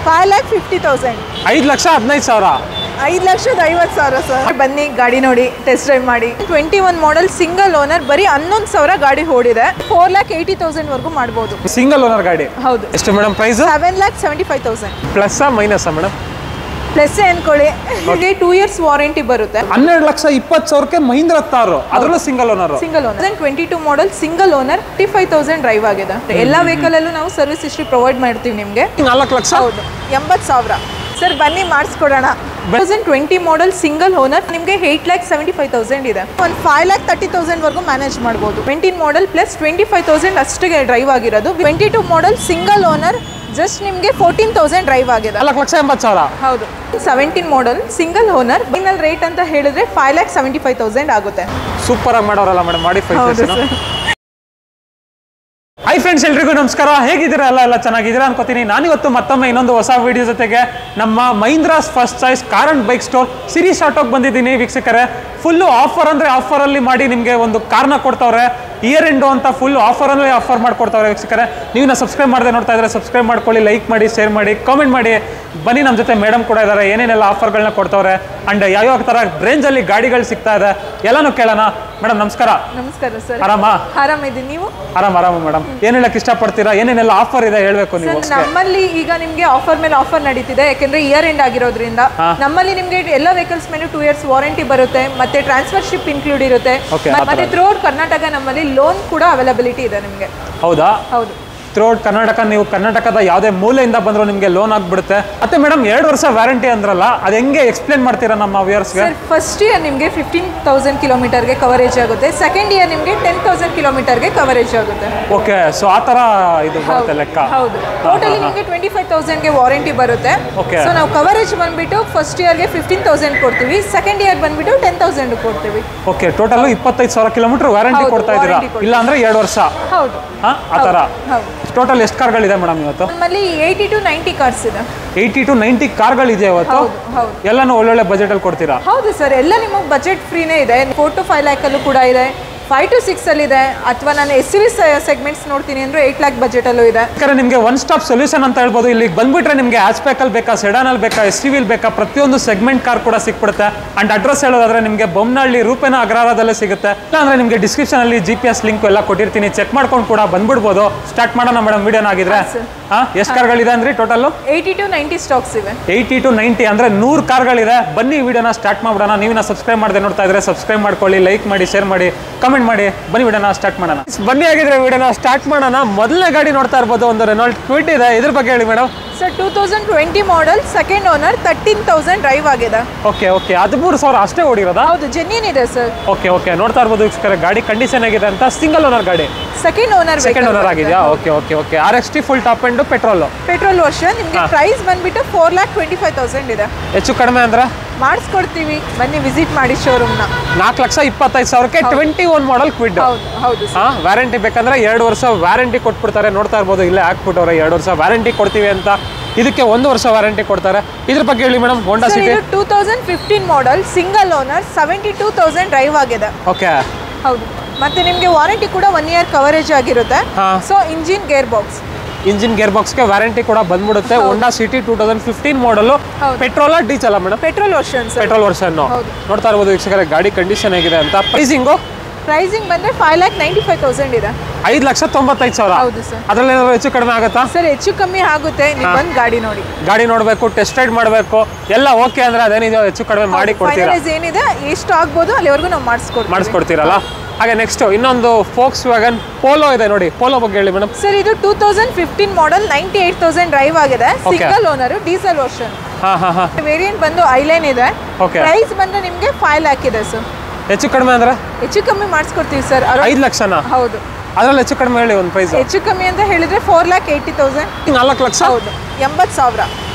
5,50,000. 5,15,000. 5,50,000 sir. ಬನ್ನಿ ಗಾಡಿ ನೋಡಿ, ಟೆಸ್ಟ್ ಡ್ರೈವ್ ಮಾಡಿ. 21 ಮಾಡೆಲ್ ಸಿಂಗಲ್ ಓನರ್, ಬರೀ 11,000 ಗಾಡಿ ಓಡಿದೆ. 4,80,000 ವರೆಗೂ ಮಾಡಬಹುದು. ಸಿಂಗಲ್ ಓನರ್ ಗಾಡಿ. ಹೌದು. ಎಷ್ಟು madam price? 7,75,000. Plus minus madam? Plus ಅನ್ಕೊಳ್ಳಿ. ನಿಮಗೆ 2 years ವಾರಂಟಿ ಬರುತ್ತೆ. 12,20,000ಕ್ಕೆ ಮಹೀಂದ್ರ ಥಾರ್, ಅದರಲ್ಲೂ single owner. Single owner 2022 model single owner, 55,000 drive ಆಗಿದೆ. ಎಲ್ಲ ವೆಹಿಕಲ್ ಅಲ್ಲೂ ನಾವು ಸರ್ವಿಸ್ ಹಿಸ್ಟ್ರಿ ಪ್ರೊವೈಡ್ ಮಾಡ್ತೀವಿ ನಿಮಗೆ. 4 ಲಕ್ಷ. ಹೌದು, 80,000. ಸರ್ ಬನ್ನಿ ಮಾಡಿಸ್ಕೊಡೋಣ. 2020 ಮಾಡೆಲ್ ಸಿಂಗಲ್ ಓನರ್ ನಿಮಗೆ 8,75,000 ಇದೆ. ಒಂದು 5,30,000 ವರೆಗೂ ಮ್ಯಾನೇಜ್ ಮಾಡ್ಬೋದು. 20 ಮಾಡೆಲ್ ಪ್ಲಸ್ 25,000 ಅಷ್ಟಿಗೆ ಡ್ರೈವ್ ಆಗಿರೋದು. 22 ಮಾಡೆಲ್ ಸಿಂಗಲ್ ಓನರ್ ಜಸ್ಟ್ ನಿಮಗೆ 14,000 ಡ್ರೈವ್ ಆಗಿದೆ. 4,80,000. ಹೌದು. 17 model single owner, final rate ಅಂತ ಹೇಳಿದ್ರೆ 5,75,000 ಆಗುತ್ತೆ. ಸೂಪರ್ ಆಗಿ ಮಾಡೋರಲ್ಲ ಮೇಡಮ್ ಮಾಡಿಫೈ. ಹೈ ಫ್ರೆಂಡ್ಸ್, ಎಲ್ರಿಗೂ ನಮಸ್ಕಾರ. ಹೇಗಿದ್ದೀರಾ? ಎಲ್ಲ ಚೆನ್ನಾಗಿದ್ದೀರಾ ಅನ್ಕೋತೀನಿ. ನಾನಿವತ್ತು ಮತ್ತೊಮ್ಮೆ ಇನ್ನೊಂದು ಹೊಸ ವಿಡಿಯೋ ಜೊತೆಗೆ ನಮ್ಮ Mahindra's first choice car and bike store series ಆಟೋಗೆ ಬಂದಿದ್ದೀನಿ ವೀಕ್ಷಕರೇ. ಫುಲ್ಲು ಆಫರ್ ಅಂದರೆ ಆಫರಲ್ಲಿ ಮಾಡಿ ನಿಮಗೆ ಒಂದು ಕಾರ್ನ ಕೊಡ್ತವ್ರೆ. ಇಯರ್ ಎಂಡು ಅಂತ ಫುಲ್ ಆಫರಲ್ಲೇ ಆಫರ್ ಮಾಡಿಕೊಡ್ತವ್ರೆ ವೀಕ್ಷಕರೇ. ನೀವು ಸಬ್ಸ್ಕ್ರೈಬ್ ಮಾಡದೆ ನೋಡ್ತಾ ಇದ್ರೆ ಸಬ್ಸ್ಕ್ರೈಬ್ ಮಾಡ್ಕೊಳ್ಳಿ, ಲೈಕ್ ಮಾಡಿ, ಶೇರ್ ಮಾಡಿ, ಕಾಮೆಂಟ್ ಮಾಡಿ. ಬನ್ನಿ, ನಮ್ಮ ಜೊತೆ ಮೇಡಮ್ ಕೂಡ ಇದ್ದಾರೆ. ಏನೇನೆಲ್ಲ ಆಫರ್ಗಳನ್ನ ಕೊಡ್ತವ್ರೆ ಅಂಡ್ ಯಾವ್ಯಾವ ಥರ ರೇಂಜಲ್ಲಿ ಗಾಡಿಗಳು ಸಿಗ್ತಾ ಇದೆ ಎಲ್ಲನೂ ಕೇಳೋಣ. ಮೇಡಮ್ ನಮಸ್ಕಾರ. ನಮಸ್ಕಾರ ಸರ್. ಆರಾಮಾ? ಆರಾಮಿದ್ದೀನಿ. ನೀವು? ಆರಾಮ ಮೇಡಮ್. ಏನ್ ಹೇಳಕ್ ಇಷ್ಟಪಡ್ತೀರಾ? ಏನೇನೆಲ್ಲ ಆಫರ್ ಇದೆ ಹೇಳ್ಬೇಕು ನೀವು. ನಮ್ಮಲ್ಲಿ ಈಗ ನಿಮ್ಗೆ ಆಫರ್ ಮೇಲೆ ಆಫರ್ ನಡೀತಿದೆ, ಯಾಕಂದ್ರೆ ಇಯರ್ ಎಂಡ್ ಆಗಿರೋದ್ರಿಂದ. ನಮ್ಮಲ್ಲಿ ನಿಮ್ಗೆ ಎಲ್ಲ ವೆಹಿಕಲ್ಸ್ ಮೇಲೆ 2 years ವಾರಂಟಿ ಬರುತ್ತೆ, ಮತ್ತೆ ಟ್ರಾನ್ಸ್ಫರ್ ಶಿಪ್ ಇನ್ಕ್ಲೂಡ್ ಇರುತ್ತೆ. ಮತ್ತೆ ಥ್ರೂಔಟ್ ಕರ್ನಾಟಕ ನಮ್ಮಲ್ಲಿ ಲೋನ್ ಕೂಡ ಅವೈಲಬಿಲಿಟಿ ಇದೆ ನಿಮ್ಗೆ. ಹೌದಾ? ಹೌದು. ಥ್ರೂಔಟ್ ಕರ್ನಾಟಕ, ನೀವು ಕರ್ನಾಟಕದ ಯಾವುದೇ ಮೂಲೆಯಿಂದ ಬಂದರೂ ನಿಮಗೆ ಲೋನ್ ಆಗಿಬಿಡುತ್ತೆ. ಮತ್ತೆ ಮೇಡಮ್ 2 ವರ್ಷ ವ್ಯಾರಂಟಿ ಅಂದ್ರಲ್ಲ, ಅದು ಹೆಂಗೆ ಎಕ್ಸ್ಪ್ಲೇನ್ ಮಾಡ್ತೀರಾ ನಮ್ಮ ವ್ಯೂಯರ್ಸ್ಗೆ? ಫಸ್ಟ್ ಇಯರ್ ನಿಮಗೆ 15,000 ಕಿಲೋಮೀಟರ್ಗೆ ಕವರೇಜ್ ಆಗುತ್ತೆ. ಸೆಕೆಂಡ್ ಇಯರ್ ನಿಮಗೆ 10,000 ಕಿಲೋಮೀಟರ್ಗೆ ಕವರೇಜ್ ಆಗುತ್ತೆ. ಓಕೆ, ಸೊ ಆ ಥರ ಇದು ಬರುತ್ತೆ ಲೆಕ್ಕ. ಹೌದು. ಟೋಟಲಿ ನಿಮಗೆ 25,000ಗೆ ವಾರಂಟಿ ಬರುತ್ತೆ. ಓಕೆ. ಸೊ ನಾವು ಕವರೇಜ್ ಬಂದ್ಬಿಟ್ಟು ಫಸ್ಟ್ ಇಯರ್ಗೆ 15,000 ಕೊಡ್ತೀವಿ, ಸೆಕೆಂಡ್ ಇಯರ್ ಬಂದ್ಬಿಟ್ಟು 10,000 ಕೊಡ್ತೀವಿ. ಓಕೆ, ಟೋಟಲ್ 25,000 ಕಿಲೋಮೀಟರ್ ವ್ಯಾರಂಟಿ ಕೊಡ್ತಾ ಇದ್ದೀರಾ? ಇಲ್ಲ ಅಂದ್ರೆ 2 ವರ್ಷ? ಹೌದು. ಆ ಥರ. ಟೋಟಲ್ ಎಷ್ಟು ಕಾರ್ಗಳಿದೆ ಮೇಡಮ್ ಇವತ್ತು? ನಮ್ಮಲ್ಲಿ 80 to 90 ಕಾರ್ಸ್ ಇದೆ. 80 to 90 ಕಾರ್ಗಳಿದೆ ಇವತ್ತು. ಎಲ್ಲಾನು ಒಳ್ಳೊಳ್ಳೆ ಬಜೆಟ್ ಅಲ್ಲಿ ಕೊಡ್ತೀರಾ? ಹೌದು ಸರ್, ಎಲ್ಲ ನಿಮಗೆ ಬಜೆಟ್ ಫ್ರೀನೇ ಇದೆ. 4 to 5 lakh ಅಲ್ಲೂ ಕೂಡ ಇದೆ, 5 to 6 ಅಲ್ಲಿ ಇದೆ, ಅಥವಾ ನಾನು SUV ಸೆಗ್ಮೆಂಟ್ಸ್ ನೋಡ್ತೀನಿ ಅಂದ್ರೆ 8 lakh ಬಜೆಟ್ ಅಲ್ಲೂ ಇದೆ. ಯಾಕಂದ್ರೆ ನಿಮಗೆ ಒನ್ ಸ್ಟಾಪ್ ಸೊಲ್ಯೂಷನ್ ಅಂತ ಹೇಳ್ಬೋದು. ಇಲ್ಲಿಗೆ ಬಂದ್ಬಿಟ್ರೆ ನಿಮಗೆ ಹ್ಯಾಚ್ಬ್ಯಾಕ್ ಅಲ್ಲಿ ಬೇಕಾ, ಸೆಡಾನ್ ಅಲ್ಲಿ ಬೇಕಾ, SUV ಅಲ್ಲಿ ಬೇಕಾ, ಪ್ರತಿಯೊಂದು ಸೆಗ್ಮೆಂಟ್ ಕಾರ್ ಕೂಡ ಸಿಕ್ಬಿಡುತ್ತೆ. ಅಂಡ್ ಅಡ್ರೆಸ್ ಹೇಳೋದಾದ್ರೆ ನಿಮಗೆ ಬೊಮ್ಮನಹಳ್ಳಿ ರೂಪೇನ ಅಗ್ರಹಾರದಲ್ಲೇ ಸಿಗುತ್ತೆ. ಇಲ್ಲಾಂದ್ರೆ ನಿಮಗೆ ಡಿಸ್ಕ್ರಿಪ್ಷನ್ ಅಲ್ಲಿ GPS ಲಿಂಕ್ ಎಲ್ಲ ಕೊಟ್ಟಿರ್ತೀನಿ, ಚೆಕ್ ಮಾಡ್ಕೊಂಡು ಕೂಡ ಬಂದ್ಬಿಡ್ಬೋದು. ಸ್ಟಾರ್ಟ್ ಮಾಡೋಣ ಮೇಡಮ್ ವಿಡಿಯೋನ ಆಗಿದ್ರೆ. ಎಷ್ಟು ಕಾರ್ಗಳಿದೆ ಅಂದ್ರೆ ಟೋಟಲ್? 80 to 90 ಸ್ಟಾಕ್ಸ್ ಇವೆ. 80 to 90 ಅಂದ್ರೆ 100 ಕಾರ್ಗಳಿದೆ. ಬನ್ನಿ ವಿಡಿಯೋನ ಸ್ಟಾರ್ಟ್ ಮಾಡೋಣ. ನೀವಿನ ಸಬ್ಸ್ಕ್ರೈಬ್ ಮಾಡದೆ ನೋಡ್ತಾ ಇದ್ರೆ ಸಬ್ಸ್ಕ್ರೈಬ್ ಮಾಡ್ಕೊಳ್ಳಿ, ಲೈಕ್ ಮಾಡಿ, ಶೇರ್ ಮಾಡಿ, ಕಮೆಂಟ್ ಮಾಡಿ. ಬನ್ನಿ ವಿಡಿಯೋನ ಸ್ಟಾರ್ಟ್ ಮಾಡೋಣ. ಬನ್ನಿ ಆಗಿದ್ರೆ ವಿಡಿಯೋನ ಸ್ಟಾರ್ಟ್ ಮಾಡೋಣ. ಮೊದಲನೇ ಗಾಡಿ ನೋಡ್ತಾ ಇರ್ಬೋದು, ಒಂದು ರೆನಾಲ್ಟ್ ಕ್ವಿಡ್ ಇದೆ. ಇದ್ರ ಬಗ್ಗೆ ಹೇಳಿ madam. Sir 2020 model, second owner, 13,000 drive ಆಗಿದೆ. ಓಕೆ, 13,000 ಅಷ್ಟೇ ಓಡಿರೋದಾ? ಹೌದು, ಜೆನ್ಯೂನ್ ಇದೆ ಸರ್. ಓಕೆ, ನೋಡ್ತಾ ಇರ್ಬೋದು ವೀಕ್ಷಕರೇ, ಗಾಡಿ ಕಂಡೀಷನ್ ಆಗಿದೆ ಅಂತ. ಸಿಂಗಲ್ ಓನರ್ ಗಾಡಿ, ಸೆಕೆಂಡ್ ಓನರ್ ಆಗಿದೆಯಾ? Okay. RXT full top and petrol version. ನಿಮಗೆ ಪ್ರೈಸ್ ಬಂದ್ಬಿಟ್ಟು 4,25,000 ಇದೆ. ಹೆಚ್ಚು ಕಡಿಮೆ ಅಂದ್ರೆ ಮಾಡಿಸ್ಕೊಡ್ತೀವಿ, ಬನ್ನಿ ವಿಸಿಟ್ ಮಾಡಿ ಶೋರೂಮ್ನ. 4,25,000ಕ್ಕೆ 21 ಮಾಡೆಲ್ ಕ್ವಿಡ್. ಹೌದು. ವ್ಯಾರಂಟಿ ಬೇಕಂದ್ರೆ 2 ವರ್ಷ ವ್ಯಾರಂಟಿ ಕೊಟ್ಬಿಡ್ತಾರೆ. ನೋಡ್ತಾ ಇರ್ಬೋದು, ಇಲ್ಲೇ ಹಾಕ್ಬಿಟ್ಟವ್ರೆ 2 ವರ್ಷ ವ್ಯಾರಂಟಿ ಕೊಡ್ತೀವಿ ಅಂತ. ಇದಕ್ಕೆ 1 ವರ್ಷ ವ್ಯಾರಂಟಿ ಕೊಡ್ತಾರೆ. ಇದ್ರ ಬಗ್ಗೆ ಹೇಳಿ madam. Honda City 2015 model, single owner, 72,000 drive ಆಗಿದೆ. ಓಕೆ. ಹೌದು. ಮತ್ತೆ ನಿಮಗೆ ವಾರಂಟಿ ಕೂಡ 1 year ಕವರೇಜ್ ಆಗಿರುತ್ತೆ. ಸೊ ಇಂಜಿನ್ ಗೇರ್ ಬಾಕ್ಸ್ಗೆ ವ್ಯಾರಂಟಿ ಕೂಡ ಬಂದ್ಬಿಡುತ್ತೆ. Honda City 2015 model, petrol diesel madam? Petrol version. ನೋಡ್ತಾ ಇರ್ಬೋದು ವೀಕ್ಷಕರೇ, ಗಾಡಿ ಕಂಡೀಷನ್ ಆಗಿದೆ ಅಂತ. ಪ್ರೈಸಿಂಗ್ ಬಂದ್ರೆ 5,95,000 ಇದೆ. 5,95,000. ಹೌದು ಸರ್. ಅದ್ರಲ್ಲಿ ಏನಾದ್ರು ಹೆಚ್ಚು ಕಡಿಮೆ ಆಗುತ್ತಾ? ಸರ್ ಹೆಚ್ಚು ಕಮ್ಮಿ ಆಗುತ್ತೆ. ನೀವು ಬಂದು ಗಾಡಿ ನೋಡಬೇಕು, ಟೆಸ್ಟ್ ರೈಡ್ ಮಾಡಬೇಕು. ಎಲ್ಲ ಓಕೆ ಅಂದ್ರೆ ಅದೇನಿದೆ ಹೆಚ್ಚು ಕಡಿಮೆ ಮಾಡಿ ಕೊಡ್ತೀರಾ? ಏನಿದೆ ಎಷ್ಟು ಆಗ್ಬೋದು ಅಲ್ಲಿವರೆಗೂ ನಾವು ಮಾಡಿಸ್ಕೊಡ್ತೀರಲ್ಲ. ಹಾಗೆ ನೆಕ್ಸ್ಟ್ ಇನ್ನೊಂದು ಫೋಕ್ಸ್ ವ್ಯಾಗನ್ ಪೋಲೋ ಇದೆ ನೋಡಿ. ಪೋಲೋ ಬಗ್ಗೆ ಹೇಳಿ ಮೇಡಮ್. ಸರ್ ಇದು 2015 ಮಾಡೆಲ್, 98,000 ಡ್ರೈವ್ ಆಗಿದೆ. Single owner, diesel version. Variant ಬಂದು ಐಲೈನ್ ಇದೆ. ಪ್ರೈಸ್ ಬಂದು ನಿಮಗೆ 5 lakh ಇದೆ ಸರ್. ಹೆಚ್ಚು ಕಡಿಮೆ ಅಂದ್ರೆ? ಹೆಚ್ಚು ಕಮ್ಮಿ ಮಾಡಿಸ್ಕೊಡ್ತೀವಿ ಸರ್. 5 ಲಕ್ಷನಾ? ಹೌದು. ಅದ್ರಲ್ಲಿ ಹೆಚ್ಚು ಕಡಿಮೆ ಹೇಳಿ ಒಂದು ಪ್ರೈಸ್. ಹೆಚ್ಚು ಕಮ್ಮಿ ಅಂತ ಹೇಳಿದ್ರೆ 4,80,000. 4 ಲಕ್ಷ? ಹೌದು, 80,000.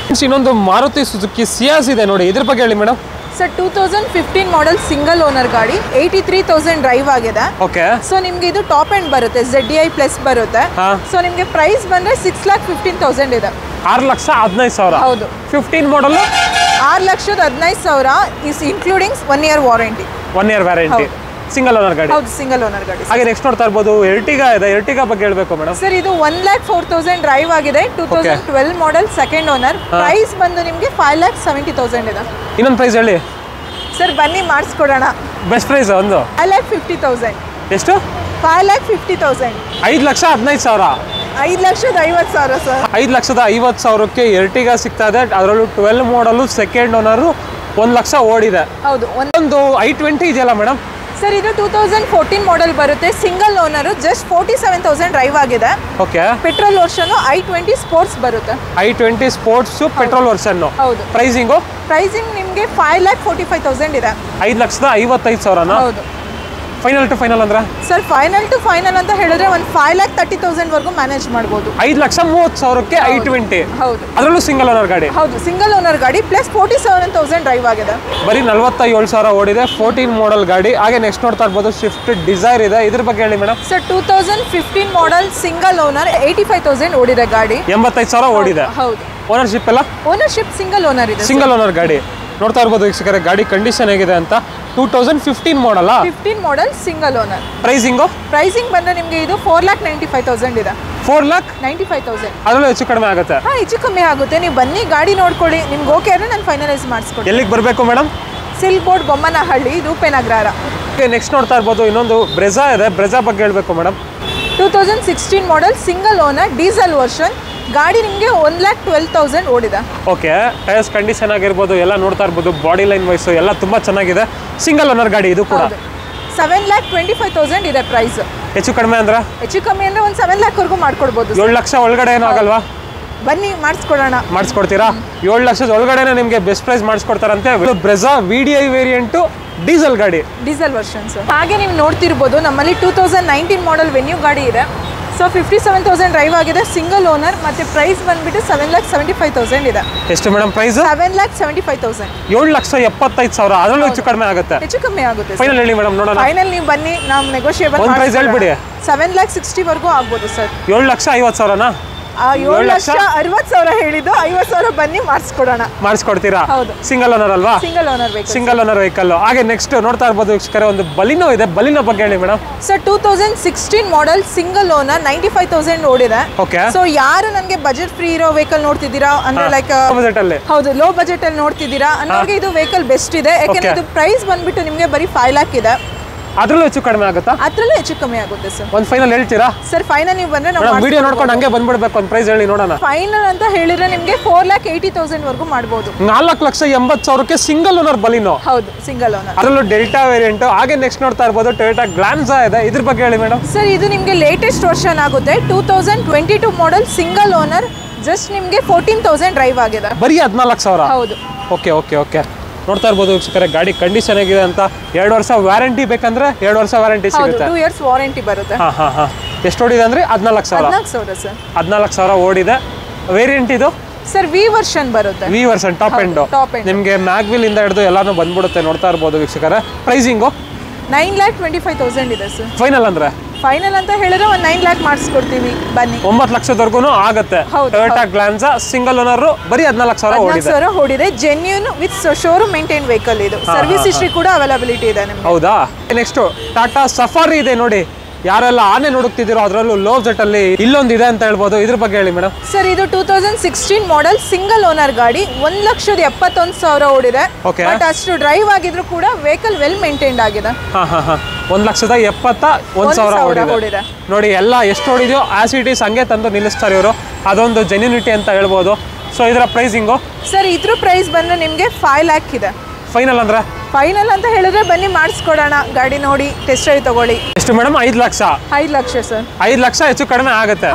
ಇನ್ನೊಂದು ಮಾರುತಿ ಸುಜುಕಿ ಸಿಯಾಸ್ ಇದೆ ನೋಡಿ. ಇದ್ರ ಬಗ್ಗೆ ಹೇಳಿ madam. Sir 2015 model, single owner ಗಾಡಿ, 83,000 ಡ್ರೈವ್ ಆಗಿದೆ. ಓಕೆ. ಸೊ ನಿಮ್ಗೆ ಇದು ಟಾಪ್ ಎಂಡ್ ಬರುತ್ತೆ, ZDI ಪ್ಲಸ್ ಬರುತ್ತೆ. ಸೊ ನಿಮ್ಗೆ ಪ್ರೈಸ್ ಬಂದ್ರೆ 6,15,000 ಇದೆ. 6,15,000. ಹೌದು. 15 model 6,15,000 is including 1 year warranty. 1 year warranty. Single owner ಗಾಡಿ. ಹೌದು ಸಿಂಗಲ್ ಓನರ್ ಗಾಡಿ. ಹಾಗೆ ನೆಕ್ಸ್ಟ್ ನೋಡ್ತಾ ಇರ್ಬೋದು ಎರ್ಟಿಗಾ ಇದೆ. ಎರ್ಟಿಗಾ ಬಗ್ಗೆ ಹೇಳ್ಬೇಕು ಮೇಡಮ್. ಸರ್ ಇದು 1,04,000 ಡ್ರೈವ್ ಆಗಿದೆ. 2012 ಮಾಡೆಲ್, ಸೆಕೆಂಡ್ ಓನರ್. ಪ್ರೈಸ್ ಬಂದು ನಿಮಗೆ 5,70,000 ಇದೆ. ಇನ್ನೊಂದು ಪ್ರೈಸ್ ಹೇಳಿ ಸರ್, ಬನ್ನಿ ಮಾಡಿಸ್ಕೊಡೋಣ. ಬೆಸ್ಟ್ ಪ್ರೈಸ್ ಒಂದು 5,50,000. ಎಷ್ಟು? 5,50,000. 5,15,000. 5,50,000 ಸರ್. 5,50,000ಕ್ಕೆ ಎರ್ಟಿಗಾ ಸಿಗ್ತಾ ಇದೆ. ಅದರಲ್ಲೂ 12 ಮಾಡಲು, ಸೆಕೆಂಡ್ ಓನರು, 1 ಲಕ್ಷ ಓಡಿದೆ. ಹೌದು. ಒಂದು i20 ಇದೆಯಲ್ಲ ಮೇಡಮ್. ಸರ್ ಇದು 2014 ಮಾಡೆಲ್ ಬರುತ್ತೆ. ಸಿಂಗಲ್ ಓನರ್, ಜಸ್ಟ್ 47,000 ಡ್ರೈವ್ ಆಗಿದೆ. Okay. Petrol version. i20 sports ಬರುತ್ತೆ. i20 sports petrol version. ಹೌದು. ಪ್ರೈಸಿಂಗ್ ನಿಮಗೆ 5,45,000 ಇದೆ. 5,55,000. ಹೌದು. ಫೈನಲ್ ಟು ಫೈನಲ್ ಅಂದ್ರೆ ಸರ್, ಫೈನಲ್ ಟು ಫೈನಲ್ ಅಂತ ಹೇಳಿದ್ರೆ ಒಂದು 5,30,000 ವರೆಗೂ ಮ್ಯಾನೇಜ್ ಮಾಡಬಹುದು. 5,30,000ಕ್ಕೆ i20. ಹೌದು. ಅದರಲ್ಲೂ ಸಿಂಗಲ್ ಓನರ್ ಗಾಡಿ. ಹೌದು, ಸಿಂಗಲ್ ಓನರ್ ಗಾಡಿ ಪ್ಲಸ್ 47,000 ಡ್ರೈವ್ ಆಗಿದೆ. ಬರೀ 47,000 ಓಡಿದೆ. 14 ಮಾಡೆಲ್ ಗಾಡಿ. ಹಾಗೆ ನೆಕ್ಸ್ಟ್ ನೋಡ್ತಾ ಇರ್ಬೋದು ಸ್ವಿಫ್ಟ್ ಡಿಸೈರ್ ಇದೆ. ಇದ್ರ ಬಗ್ಗೆ ಹೇಳಿ madam. Sir 2015 model, single owner, 85,000 ಓಡಿದೆ ಗಾಡಿ. 85,000 ಓಡಿದೆ. ಹೌದು. ಓನರ್ಶಿಪ್ ಎಲ್ಲ ಓನರ್ಶಿಪ್ ಸಿಂಗಲ್ ಓನರ್ ಇದೆ. ಸಿಂಗಲ್ ಓನರ್ ಗಾಡಿ. ನೋಡ್ತಾ ಇರ್ಬೋದು ವೀಕ್ಷಕರೇ ಗಾಡಿ ಕಂಡೀಷನ್ ಹೇಗಿದೆ ಅಂತ. 2015 ಮಾಡಲ್. 15 ಮಾಡೆಲ್, ಸಿಂಗಲ್ ಓನರ್. ಪ್ರೈಸಿಂಗ್ ಬಂದ್ರೆ ನಿಮಗೆ ಇದು 4,95,000 ಇದೆ. 4,95,000. ಅದರಲ್ಲೂ ಹೆಚ್ಚು ಕಡಿಮೆ ಆಗುತ್ತೆ. ಹೆಚ್ಚು ಕಮ್ಮಿ ಆಗುತ್ತೆ. ನೀವು ಬನ್ನಿ, ಗಾಡಿ ನೋಡ್ಕೊಳ್ಳಿ. ನಿಮ್ಗೆ ಓಕೆ ಆದರೆ ನಾನು ಫೈನಲೈಸ್ ಮಾಡಿಸ್ಕೊಡ್ತೀನಿ. ಎಲ್ಲಿಗೆ ಬರಬೇಕು madam? Silk board, Bommanahalli, Rupenagar. Next ನೋಡ್ತಾ ಇರ್ಬೋದು ಇನ್ನೊಂದು ಬ್ರೆಜಾ ಇದೆ. ಬ್ರೆಜಾ ಬಗ್ಗೆ ಹೇಳ್ಬೇಕು madam. 2016 model, single owner, diesel version. ಗಾಡಿ ನಿಮಗೆ 1,12,000 ಓಡಿದೆ. ಓಕೆ. ಟೈರ್ಸ್ ಕಂಡೀಷನ್ ಆಗಿರ್ಬೋದು ಎಲ್ಲ ನೋಡ್ತಾ ಇರ್ಬೋದು. ಬಾಡಿ ಲೈನ್ ವೈಸ್ ಎಲ್ಲ ತುಂಬಾ ಚೆನ್ನಾಗಿದೆ. ಸಿಂಗಲ್ ಓನರ್ ಗಾಡಿ ಇದು ಕೂಡ. 7,25,000 ಇದೆ ಪ್ರೈಸ್. ಹೆಚ್ಚು ಕಡಿಮೆ ಅಂದ್ರೆ ಒಂದು 7 lakh ವರೆಗೂ ಮಾಡ್ಕೊಡ್ಬೋದು. 7 ಲಕ್ಷ ಒಳಗಡೆ ಏನೂ ಆಗಲ್ವಾ? ಬನ್ನಿ ಮಾಡಿಸ್ಕೊಡೋಣ. ಮಾಡಿಸ್ಕೊಡ್ತೀರಾ? 7 ಲಕ್ಷದ ಒಳಗಡೆನೆ ನಿಮಗೆ ಬೆಸ್ಟ್ ಪ್ರೈಸ್ ಮಾಡಿಸ್ಕೊಡ್ತಾರಂತೆ. ಬ್ರೆಜಾ VDI ವೇರಿಯಂಟು, ಡೀಸೆಲ್ ಗಾಡಿ, ಡೀಸೆಲ್ ವರ್ಷನ್ಸ್. ಹಾಗೆ ನೀವು ನೋಡ್ತಿರ್ಬೋದು ನಮ್ಮಲ್ಲಿ 2019 ಮಾಡೆಲ್ ವೆನ್ಯೂ ಗಾಡಿ ಇದೆ. ಸೊ 57,000 ಡ್ರೈವ್ ಆಗಿದೆ. Single owner. ಮತ್ತೆ ಪ್ರೈಸ್ ಬಂದ್ಬಿಟ್ಟು 7,75,000 ಇದೆ. ಎಷ್ಟು ಮೇಡಮ್ ಪ್ರೈಸ್? 7,75,000. 7,75,000. ಅದರಲ್ಲೂ ಹೆಚ್ಚು ಕಡಿಮೆ ಆಗುತ್ತೆ. ಹೆಚ್ಚು ಕಮ್ಮಿ ಆಗುತ್ತೆ. ಫೈನಲ್ ಹೇಳಿ ಮೇಡಮ್ ನೋಡೋಣ. ಫೈನಲ್ ನೀವು ಬನ್ನಿ, ನಾವು ನೆಗೋಷಿಯೇಬಲ್ ಒಂದು ಪ್ರೈಸ್ ಹೇಳ್ಬಿಡಿ. 7,60,000 ವರೆಗೂ ಆಗ್ಬೋದು ಸರ್. 7,50,000ನಾ? 7,60,000 ಹೇಳಿದ್ದು. 50,000 ಬನ್ನಿ ಮಾಡಿಸ್ಕೊಡೋಣ. ಮಾಡಿಸ್ಕೊಡ್ತೀರಾ? ಹೌದು. ಸಿಂಗಲ್ ಓನರ್ ಅಲ್ವಾ? Single owner vehicle. Single owner vehicle. ಹಾಗೆ ನೆಕ್ಸ್ಟ್ ನೋಡ್ತಾ ಇರ್ಬೋದು ವೀಕ್ಷಕರೇ ಒಂದು ಬಲಿನೋ ಇದೆ. ಬಲಿನೋ ಬಗ್ಗೆ ಹೇಳಿ madam. Sir 2016 model, single owner, 95,000 ಓಡಿದೆ. ಓಕೆ. ಸೊ ಯಾರು ನನಗೆ ಬಜೆಟ್ ಫ್ರೀ ಇರೋ ವೆಹಿಕಲ್ ನೋಡ್ತಿದ್ದೀರಾ ಅಂದ್ರೆ ಲೈಕ್ ಬಜೆಟ್ ಅಲ್ಲಿ, ಹೌದು, ಲೋ ಬಜೆಟ್ ಅಲ್ಲಿ ನೋಡ್ತಿದ್ದೀರಾ ಅನ್ನೋರಿಗೆ ಇದು ವೆಹಿಕಲ್ ಬೆಸ್ಟ್ ಇದೆ. ಯಾಕಂದ್ರೆ ಇದು ಪ್ರೈಸ್ ಬಂದ್ಬಿಟ್ಟು ನಿಮಗೆ ಬರೀ 5 lakh ಇದೆ. ಅದರಲ್ಲೂ ಹೆಚ್ಚು ಕಡಿಮೆ ಆಗುತ್ತಾ? ಅದರಲ್ಲೂ ಹೆಚ್ಚು ಕಮ್ಮಿ ಆಗುತ್ತೆ ಸರ್. ಒಂದು ಫೈನಲ್ ಹೇಳ್ತೀರಾ? ಸರ್ ಫೈನಲ್ ನೀವು ಬಂದ್ರೆ ನಾವು ವಿಡಿಯೋ ನೋಡ್ಕೊಂಡು ಹಂಗೆ ಬಂದ್ಬಿಡ್ಬೇಕು. ಒಂದು ಪ್ರೈಸ್ ಹೇಳಿ ನೋಡೋಣ. ಫೈನಲ್ ಅಂತ ಹೇಳಿದ್ರೆ ನಿಮಗೆ 4,80,000 ವರೆಗೂ ಮಾಡಬಹುದು. 4,80,000ಕ್ಕೆ ಸಿಂಗಲ್ ಓನರ್ ಬಲಿನೋ. ಹೌದು, ಸಿಂಗಲ್ ಓನರ್. ಅದರಲ್ಲೂ ಡೆಲ್ಟಾ ವೇರಿಯಂಟ್. ಹಾಗೆ ನೆಕ್ಸ್ಟ್ ನೋಡ್ತಾ ಇರ್ಬೋದು ಟೊಯೋಟಾ ಗ್ಲಾನ್ಸಾ ಇದೆ. ಇದ್ರ ಬಗ್ಗೆ ಹೇಳಿ ಮೇಡಮ್. ಸರ್ ಇದು ನಿಮಗೆ ಲೇಟೆಸ್ಟ್ ವರ್ಷನ್ ಆಗುತ್ತೆ. 2022 ಮಾಡೆಲ್, ಸಿಂಗಲ್ ಓನರ್, ಜಸ್ಟ್ ನಿಮಗೆ 14,000 ಡ್ರೈವ್ ಆಗಿದೆ. ಬರೀ 14,000. ಹೌದು. Okay okay okay. ನೋಡ್ತಾ ಇರ್ಬೋದು ವೀಕ್ಷಕರೇ ಗಾಡಿ ಕಂಡೀಷನ್ ಆಗಿದೆ ಅಂತ. 2 ವರ್ಷ ವ್ಯಾರಂಟಿ ಬೇಕಂದ್ರೆ 2 ವರ್ಷ ವ್ಯಾರಂಟಿ ಸಿಗುತ್ತೆ. 2 years ವಾರಂಟಿ ಬರುತ್ತೆ. ಎಷ್ಟು ಓಡಿದೆ ಅಂದ್ರೆ 14,000. 14,000 ಸರ್. 14,000 ಓಡಿದೆ. ವೇರಿಯಂಟ್ ಇದು ಸರ್ ವಿ ವರ್ಷನ್ ಬರುತ್ತೆ. V version top end. ನಿಮಗೆ ಮ್ಯಾಗ್ವಿಲ್ ಇಂದ ಹಿಡಿದು ಎಲ್ಲಾನು ಬಂದ್ಬಿಡುತ್ತೆ. ನೋಡ್ತಾ ಇರ್ಬೋದು ವೀಕ್ಷಕರೇ. ಪ್ರೈಸಿಂಗು 9,25,000 ಇದೆ ಸರ್. ಫೈನಲ್ ಅಂದ್ರೆ ಫೈನಲ್ ಅಂತ ಹೇಳಿದ್ರೆ ಒಂದು 9 lakh ಮಾಡಿಸ್ಕೊಡ್ತೀವಿ. ಬನ್ನಿ. 9 ಲಕ್ಷದವರೆಗೂ ಆಗುತ್ತೆ. ಟೊಯೋಟಾ ಗ್ಲಾನ್ಸಾ ಸಿಂಗಲ್ ಓನರ್, ಬರೀ 14,000 ಓಡಿದೆ. Genuine with showroom maintain vehicle ಇದು. ಸರ್ವಿಸ್ ಹಿಸ್ಟ್ರಿ ಕೂಡ ಅವೈಲಬಿಲಿಟಿ ಇದೆ ನಿಮಗೆ. ಹೌದಾ? ನೆಕ್ಸ್ಟ್ ಟಾಟಾ ಸಫಾರಿ ಇದೆ ನೋಡಿ. ಯಾರೆಲ್ಲ ಆನೆ ನೋಡುತ್ತಿದ್ದೀರೋ ಅದರಲ್ಲೂ ಲೋ ಬಜೆಟ್ ಅಲ್ಲಿ ಇಲ್ಲೊಂದಿದೆ ಅಂತ ಹೇಳ್ಬೋದು. ಇದ್ರ ಬಗ್ಗೆ ಹೇಳಿ ಮೇಡಮ್. ಸರ್ ಇದು 2016 ಮಾಡೆಲ್, ಸಿಂಗಲ್ ಓನರ್ ಗಾಡಿ. 1,71,000 ಓಡಿದೆ. ಬಟ್ ಅಷ್ಟು ಡ್ರೈವ್ ಆಗಿದ್ರು ಕೂಡ ವೆಹಿಕಲ್ ವೆಲ್ ಮೇಂಟೈನ್ಡ್ ಆಗಿದೆ. 1,71,000 ಓಡಿದೆ. ನೋಡಿ ಎಲ್ಲ ಎಷ್ಟು ಓಡಿದೆಯೋ ಆಸಿಟೀಸ್ ಹಂಗೆ ತಂದು ನಿಲ್ಲಿಸ್ತಾರೆ ಇವರು. ಅದೊಂದು ಜೆನ್ಯೂನಿಟಿ ಅಂತ ಹೇಳ್ಬೋದು. ಸೊ ಇದರ ಪ್ರೈಸಿಂಗು ಸರ್ ಇದ್ರ ಪ್ರೈಸ್ ಬಂದ್ರೆ ನಿಮಗೆ 5 lakh ಇದೆ. ಫೈನಲ್ ಅಂದ್ರೆ ಫೈನಲ್ ಅಂತ ಹೇಳಿದ್ರೆ ಬನ್ನಿ ಮಾಡಿಸ್ಕೊಡೋಣ. ಗಾಡಿ ನೋಡಿ ಟೆಸ್ಟ್ ಡ್ರೈವ್ ತಗೊಳ್ಳಿ. ಎಷ್ಟು ಮೇಡಮ್? 5 ಲಕ್ಷ. 5 ಲಕ್ಷ ಸರ್. 5 ಲಕ್ಷ ಹೆಚ್ಚು ಕಡಿಮೆ ಆಗುತ್ತೆ.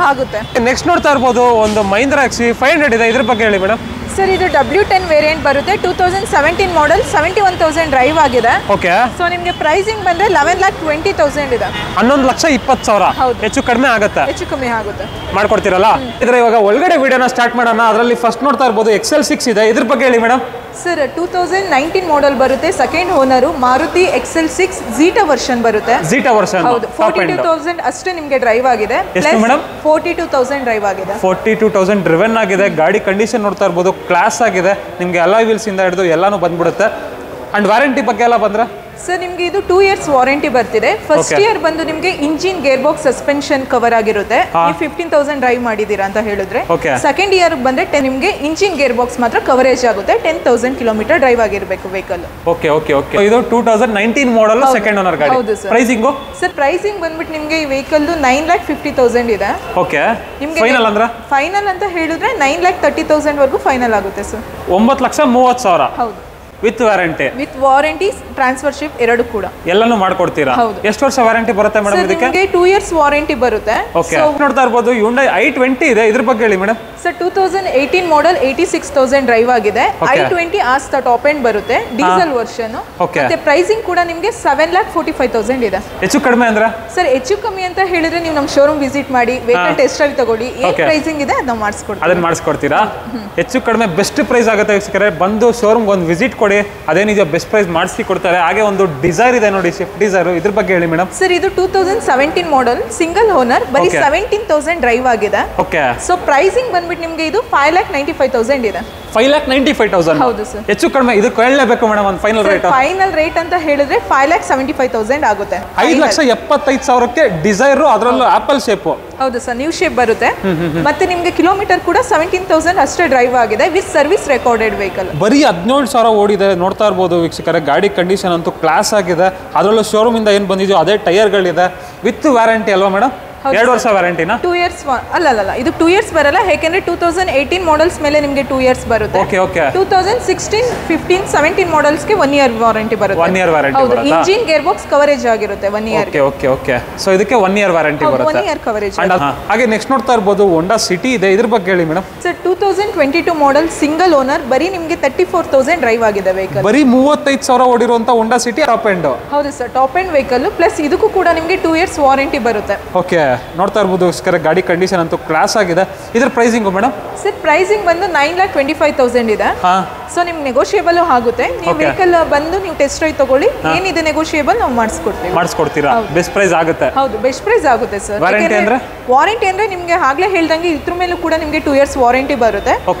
ನೆಕ್ಸ್ಟ್ ನೋಡ್ತಾ ಇರ್ಬೋದು ಒಂದು ಮಹೀಂದ್ರಾ XV500 ಇದೆ. ಇದ್ರ ಬಗ್ಗೆ ಹೇಳಿ ಮೇಡಮ್. ಸರ್ ಇದು W10 ವೇರಿಯಂಟ್ ಬರುತ್ತೆ. 2017 ಮಾಡೆಲ್, 71,000 ಡ್ರೈವ್ ಆಗಿದೆ. ಓಕೆ. ಸೊ ನಿಮಗೆ ಪ್ರೈಸಿಂಗ್ ಬಂದ್ರೆ 11,20,000 ಇದೆ. 11,20,000. ಹೆಚ್ಚು ಕಡಿಮೆ ಆಗುತ್ತೆ. ಹೆಚ್ಚು ಕಮ್ಮಿ ಆಗುತ್ತೆ. ಮಾಡ್ಕೊಡ್ತೀರಲ್ಲ? ಇದ್ರೆ ಇವಾಗ ಒಳಗಡೆ ವಿಡಿಯೋನ ಸ್ಟಾರ್ಟ್ ಮಾಡೋಣ. ಅದರಲ್ಲಿ ಫಸ್ಟ್ ನೋಡ್ತಾ ಇರ್ಬೋದು XL6 ಇದೆ. ಇದ್ರ ಬಗ್ಗೆ ಹೇಳಿ ಮೇಡಮ್. ಸರ್ 2019 ಮಾಡೆಲ್ ಬರುತ್ತೆ. Second owner, Maruti XL6 Zeta version ಬರುತ್ತೆ. Zeta version. ಹೌದು. 42,000 ಅಷ್ಟೇ ನಿಮಗೆ ಡ್ರೈವ್ ಆಗಿದೆ. ಎಷ್ಟು ಮೇಡಮ್? 42,000 ಡ್ರೈವ್ ಆಗಿದೆ. 42,000 ಡ್ರಿವನ್ ಆಗಿದೆ. ಗಾಡಿ ಕಂಡೀಷನ್ ನೋಡ್ತಾ ಇರ್ಬೋದು ಕ್ಲಾಸ್ ಆಗಿದೆ. ನಿಮಗೆ ಅಲಾಯ್ ವೀಲ್ಸ್ ಇಂದ ಹಿಡಿದು ಎಲ್ಲಾನು ಬಂದ್ಬಿಡುತ್ತೆ. ಅಂಡ್ ವ್ಯಾರಂಟಿ ಬಗ್ಗೆ ಎಲ್ಲ ಬಂದ್ರೆ ಸರ್ ನಿಮಗೆ ಇದು 2 years ವಾರಂಟಿ ಬರ್ತಿದೆ. ಫಸ್ಟ್ ಇಯರ್ ಬಂದು ನಿಮಗೆ engine gear box suspension cover ಆಗಿರುತ್ತೆ. ನೀವು 15,000 ಡ್ರೈವ್ ಮಾಡಿದೀರಾ ಅಂತ ಹೇಳಿದ್ರೆ, ಸೆಕೆಂಡ್ ಇಯರ್ ಬಂದ್ರೆ ನಿಮಗೆ ಇಂಜಿನ್ ಗೇರ್ ಬಾಕ್ಸ್ ಮಾತ್ರ ಕವರೇಜ್ ಆಗುತ್ತೆ. 10,000 ಕಿಲೋಮೀಟರ್ ಡ್ರೈವ್ ಆಗಿರಬೇಕು ವೆಹಿಕಲ್. Okay okay okay. ಇದು 2019 ಮಾಡೆಲ್ ಸೆಕೆಂಡ್ ಓನರ್ ಗಾಡಿ. ಹೌದು ಸರ್. ಪ್ರೈಸಿಂಗ್ ಸರ್ ಪ್ರೈಸಿಂಗ್ ಬಂದ್ಬಿಟ್ಟು ನಿಮಗೆ ಈ ವೆಹಿಕಲ್ 9,50,000 ಇದೆ. ಓಕೆ. ಫೈನಲ್ ಅಂದ್ರೆ ಫೈನಲ್ ಅಂತ ಹೇಳಿದ್ರೆ 9,30,000 ವರೆಗೂ ಫೈನಲ್ ಆಗುತ್ತೆ ಸರ್. 9,30,000. ಹೌದು. With warranty. ವಿತ್ ವಾರಂಟಿ, ಟ್ರಾನ್ಸ್ಫರ್ಶಿಪ್ ಎರಡು ಕೂಡ. ಎಲ್ಲಾನು ಮಾಡ್ಕೊಡ್ತೀರಾ? ಎಷ್ಟು ವರ್ಷ ವಾರಂಟಿ ಬರುತ್ತೆ ಮೇಡಮ್ ಇದಕ್ಕೆ? 2 years ವಾರಂಟಿ ಬರುತ್ತೆ. ಓಕೆ. ನೋಡ್ತಾ ಇರಬಹುದು Hyundai i20 ಇದೆ. ಇದ್ರ ಬಗ್ಗೆ ಹೇಳಿ ಮೇಡಮ್. ಸರ್ 2018 ಮಾಡೆಲ್ 86,000 ಡ್ರೈವ್ ಆಗಿದೆ. i20 as the top end ಬರುತ್ತೆ, ಡೀಸೆಲ್ ವರ್ಷನ್. ಮತ್ತೆ ಪ್ರೈಸಿಂಗ್ ಕೂಡ ನಿಮಗೆ 7,45,000 ಇದೆ. ಹೆಚ್ಚು ಕಡಿಮೆ ಅಂದ್ರೆ ಸರ್ ಹೆಚ್ಚು ಕಮ್ಮಿ ಅಂತ ಹೇಳಿದ್ರೆ ನೀವು ನಮ್ಮ ಶೋರೂಮ್ ವಿಸಿಟ್ ಮಾಡಿ ವೆಹಿಕಲ್ ಟೆಸ್ಟ್ ಡ್ರೈವ್ ತಗೊಳ್ಳಿ. ಏನು ಪ್ರೈಸಿಂಗ್ ಇದೆ ಅದನ್ನ ಮಾಡಿಸ್ಕೊಡ್ತೀವಿ. ಅದನ್ನ ಮಾಡಿಸ್ಕೊಡ್ತೀರಾ? ಹೆಚ್ಚು ಕಡಿಮೆ ಬೆಸ್ಟ್ ಪ್ರೈಸ್ ಆಗುತ್ತೆ ವೀಕ್ಷಕರೇ. ಬಂದು ಶೋರೂಮ್ ಒಂದು ವಿಸಿಟ್ ಕೊಡಿ, ಅದೇನಿದೆಯೋ ಬೆಸ್ಟ್ ಪ್ರೈಸ್ ಮಾಡಿಸಿ ಕೊಡ್ತಾರೆ. ಹಾಗೆ ಒಂದು ಡಿಸೈರ್ ಇದೆ ನೋಡಿ, ಸ್ವಿಫ್ಟ್ ಡಿಸೈರ್. ಇದ್ರ ಬಗ್ಗೆ ಹೇಳಿ ಮೇಡಮ್. ಸರ್ ಇದು 2017 ಮಾಡೆಲ್, ಸಿಂಗಲ್ ಓನರ್, ಬರೀ 17,000 ಡ್ರೈವ್ ಆಗಿದೆ. ಓಕೆ. ಸೊ ಪ್ರೈಸಿಂಗ್ ಬಂದ್ಬಿಟ್ಟು ನಿಮಗೆ ಇದು 5,95,000 ಇದೆ. 5,95,000. ಹೌದು ಸರ್. ಹೆಚ್ಚು ಕಡಿಮೆ ಇದಕ್ಕೆ ಹೇಳಲೇಬೇಕು ಮೇಡಮ್ ಒಂದು ಫೈನಲ್ ರೇಟ್. ಫೈನಲ್ ರೇಟ್ ಅಂತ ಹೇಳಿದ್ರೆ 5,75,000 ಆಗುತ್ತೆ. 5,75,000ಕ್ಕೆ ಡಿಸೈರ್, ಅದರಲ್ಲೂ ಆಪಲ್ ಶೇಪ್. ಹೌದು ಸರ್, ನ್ಯೂ ಶೇಪ್ ಬರುತ್ತೆ. ಮತ್ತೆ ನಿಮಗೆ ಕಿಲೋಮೀಟರ್ ಕೂಡ 17,000 ಅಷ್ಟೇ ಡ್ರೈವ್ ಆಗಿದೆ, ವಿತ್ ಸರ್ವಿಸ್ ರೆಕಾರ್ಡೆಡ್ ವೆಹಿಕಲ್. ಬರೀ 17,000 ಓಡಿದೆ. ನೋಡ್ತಾ ಇರ್ಬೋದು ವೀಕ್ಷಕರೇ, ಗಾಡಿ ಕಂಡೀಷನ್ ಅಂತೂ ಕ್ಲಾಸ್ ಆಗಿದೆ. ಅದರಲ್ಲೂ ಶೋರೂಮ್ ಇಂದ ಏನು ಬಂದಿದೆಯೋ ಅದೇ ಟೈರ್ಗಳಿದೆ. ವಿತ್ ವಾರಂಟಿ ಅಲ್ವಾ ಮೇಡಮ್? 2 ವರ್ಷ ವಾರಂಟಿನಾ? 2 years ಅಲ್ಲ, ಇದು 2 years ಬರಲ್ಲ. ಯಾಕೆಂದ್ರೆ 2018 ಮಾಡೆಲ್ಸ್ ಮೇಲೆ ನಿಮಗೆ 2 years ಬರುತ್ತೆ. Okay okay. 2016, 15, 17 ಮಾಡೆಲ್ಸ್ಗೆ 1 year ವಾರಂಟಿ ಬರುತ್ತೆ. 1 year ವಾರಂಟಿ ಬರುತ್ತೆ. ಇಂಜಿನ್ ಗೇರ್ ಬಾಕ್ಸ್ ಕವರೇಜ್ ಆಗಿರುತ್ತೆ 1 year. Okay okay okay. So ಇದಕ್ಕೆ 1 year ವಾರಂಟಿ ಬರುತ್ತೆ. 1 year ಕವರೇಜ್. ಹಾಗೆ ನೆಕ್ಸ್ಟ್ ನೋಡ್ತಾ ಇರ್ಬೋದು ಹೋಂಡಾ ಸಿಟಿ ಇದೆ. ಇದ್ರ ಬಗ್ಗೆ ಹೇಳಿ madam. Sir 2022 model, single owner, ಬರೀ ನಿಮಗೆ 34,000 ಡ್ರೈವ್ ಆಗಿದೆ ವೆಹಿಕಲ್. ಬರೀ 35,000 ಓಡಿರುವಂತ ಹೋಂಡಾ ಸಿಟಿ ಟಾಪ್ ಎಂಡ್. ಹೌದು sir, top end vehicle. Plus ಇದಕ್ಕೂ ಕೂಡ ನಿಮಗೆ 2 years ವಾರಂಟಿ ಬರುತ್ತೆ. ಓಕೆ. ನೋಡ್ತಾ ಇರ್ಬೋದು ಗಾಡಿ ಕಂಡೀಷನ್ ಅಂತೂ ಕ್ಲಾಸ್ ಆಗಿದೆ. ಇದ್ರ ಪ್ರೈಸಿಂಗ್ ಮೇಡಮ್? ಸರ್ ಪ್ರೈಸಿಂಗ್ ಬಂದು 9,25,000 ಇದೆ. ಸೊ ನಿಮ್ಗೆ ನೆಗೋಷಿಯೇಬಲ್ ಆಗುತ್ತೆ. ನೀವು ವೆಹಿಕಲ್ ಬಂದು ನೀವು ಟೆಸ್ಟ್ ಡ್ರೈವ್ ತಗೊಳ್ಳಿ, ಏನಿದೆ ನೆಗೋಷಿಯೇಬಲ್ ನಾವು ಮಾಡಿಸ್ಕೊಡ್ತೀರಾ? ಬೆಸ್ಟ್ ಪ್ರೈಸ್ ಆಗುತ್ತೆ. ಹೌದು, ಬೆಸ್ಟ್ ಪ್ರೈಸ್ ಆಗುತ್ತೆ ಸರ್. ವಾರಂಟಿ ಅಂದ್ರೆ ನಿಮಗೆ ಆಗ್ಲೇ ಹೇಳ್ದಂಗೆ ಇದ್ರ ಮೇಲೂ ಕೂಡ ನಿಮಗೆ 2 years ವಾರಂಟಿ ಬರುತ್ತೆ.